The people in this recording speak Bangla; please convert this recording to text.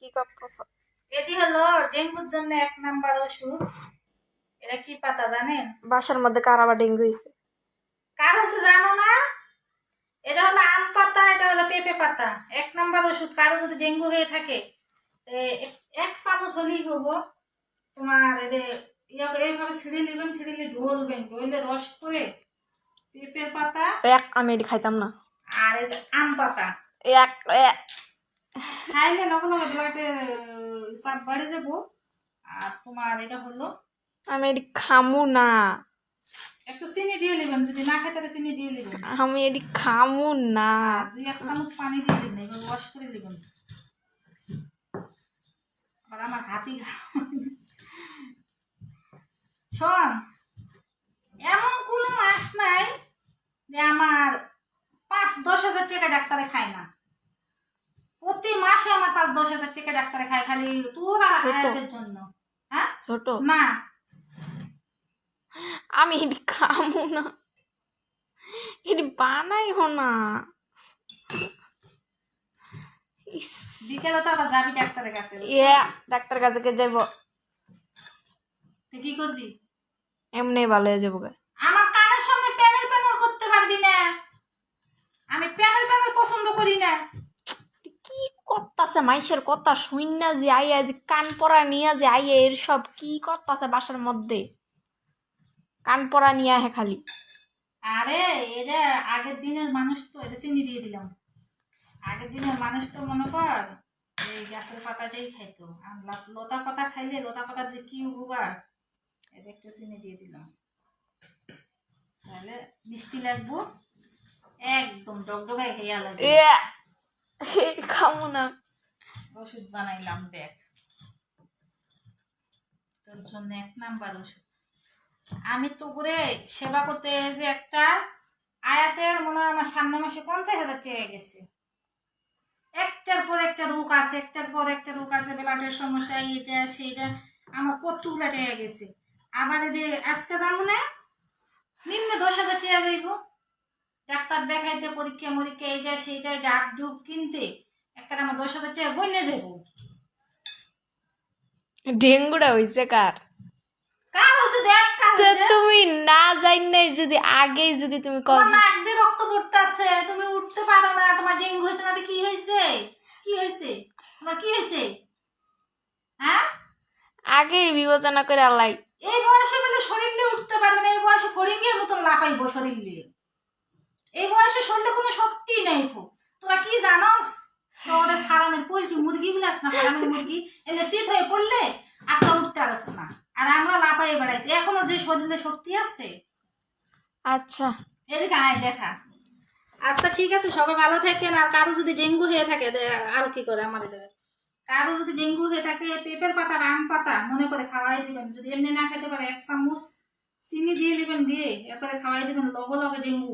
কি করতেছ? এটি হলো ডেঙ্গুর জন্য 1 নাম্বার ওষুধ। এটা কি পাতা জানেন? বাসার মধ্যে কার আবার ডেঙ্গু হয়েছে? কার হচ্ছে জানো না? এটা হলো আম পাতা, এটা হলো পেঁপে পাতা। 1 নাম্বার ওষুধ। কারো যদি ডেঙ্গু হয়ে থাকে 1 চামচ হলেই হবো। তোমার এইভাবে ছিঁড়ে নেবেন, ছিঁড়ে ধুলবেন, ধুলে রস করে পেঁপে পাতা আমি এটি খাইতাম না। আর এই যে আম পাতা খাইলে লগে লগে ব্লাডে চাপ বাড়ে যাবো। আর তোমার এটা হলো আমি এটি খামু না। একটু চিনি দিয়ে নেবেন, যদি না খাই তাহলে চিনি দিয়ে নেবেন। আমি এটি খামু না। 2-1 চামচ পানি দিয়ে দিবেন, এবার ওয়াশ করে নেবেন। আর আমার হাতি শোন, এমন কোনো মাস নাই যে আমার 5-10 হাজার টাকা ডাক্তারে খায় না। প্রতি মাসে আমার 5-10 হাজার টাকা ডাক্তারে খায়, খালি তোর আর আয়াতের জন্য। হ্যাঁ ছোট না, আমি এটি খামু না। এটি বানাইও না। বিকেলে তো আবার যাবি ডাক্তারের কাছে। ডাক্তার কাছে কে যাইব? তুই কি করবি? এমনি ভালো হয়ে যাবো। আমার কানের সামনে প্যানেল প্যানেল করতে পারবি না। আমি প্যানেল প্যানেল পছন্দ করি না। কি করতাছে মাইশের কথা শুন না, যে আইয়া যে কান পরা নিয়ে যে আইয়া এর সব কি করতাছে বাসার মধ্যে? কান পরা নিয়ে আহে খালি। আরে এটা আগের দিনের মানুষ তো, এটা চিনি দিয়ে দিলাম। আগের দিনের মানুষ তো মনে কর এই গাছের পাতাটাই খাইতো। আর লতা পাতা খাইলে লতা পাতার যে কি উপকার, এটা একটু চিনি দিয়ে দিলাম। তাহলে মিষ্টি লাগবো, একদম ডগডগায় খাইয়া লাগবে। খামো না। ওষুধ বানাইলাম দেখ, তোর জন্য 1 নাম্বার ওষুধ। আমি তো করে সেবা করতে যে একটা আয়াতের মনে হয় আমার সামনে মাসে 50,000 টাকা গেছে। একটার পর একটা রোগ আছে, একটার পর একটা রোগ আছে, ব্লাডের সমস্যা, এটা সেইটা, আমার কতগুলা টাকা গেছে। আবার এদের আজকে যাবো না, নিম্ন 10,000 টাকা যাইব ডাক্তার দেখাইতে, পরীক্ষা মরীক্ষা, এইটা সেইটা ডাব ডুব কিনতে একটা আমার 10,000 টাকা বইনে যাবো। ডেঙ্গুটা হইছে কার? কার হচ্ছে দেখ, কার হচ্ছে? তুমি না যাই নাই যদি আগেই যদি তুমি তোমার নাক দিয়ে রক্ত পড়তেছে, তুমি উঠতে পারো না, তোমার ডেঙ্গু হয়েছে না? কি হয়েছে? কি হয়েছে তোমার? কি হয়েছে? হ্যাঁ, আগেই বিবেচনা করে আল্লাহ। এই বয়সে বলে শরীর নিয়ে উঠতে পারবে না, এই বয়সে ফড়িংয়ের মতন লাপাইব শরীর নিয়ে। এই বয়সে শরীরে কোনো শক্তি নেই। তোরা কি জানোস? শহরের ফার্মের পোল্ট্রি মুরগি গুলো আছে না, ফার্মের মুরগি, এনে শীত হয়ে পড়লে আপনা উঠতে পারছ না, আর আমরা লাপাই বেড়াইছি। এখনো যে শরীরে শক্তি আছে। আচ্ছা এদিকে আয় দেখা। আচ্ছা ঠিক আছে, সবাই ভালো থাকেন। আর কারো যদি ডেঙ্গু হয়ে থাকে, আর কি করে আমার কারো যদি ডেঙ্গু হয়ে থাকে, পেঁপের পাতা, আম পাতা মনে করে খাওয়াই দিবেন। যদি এমনি না খেতে পারে 1 চামচ চিনি দিয়ে দিবেন, দিয়ে এরপরে খাওয়াই দিবেন, লগে লগে ডেঙ্গু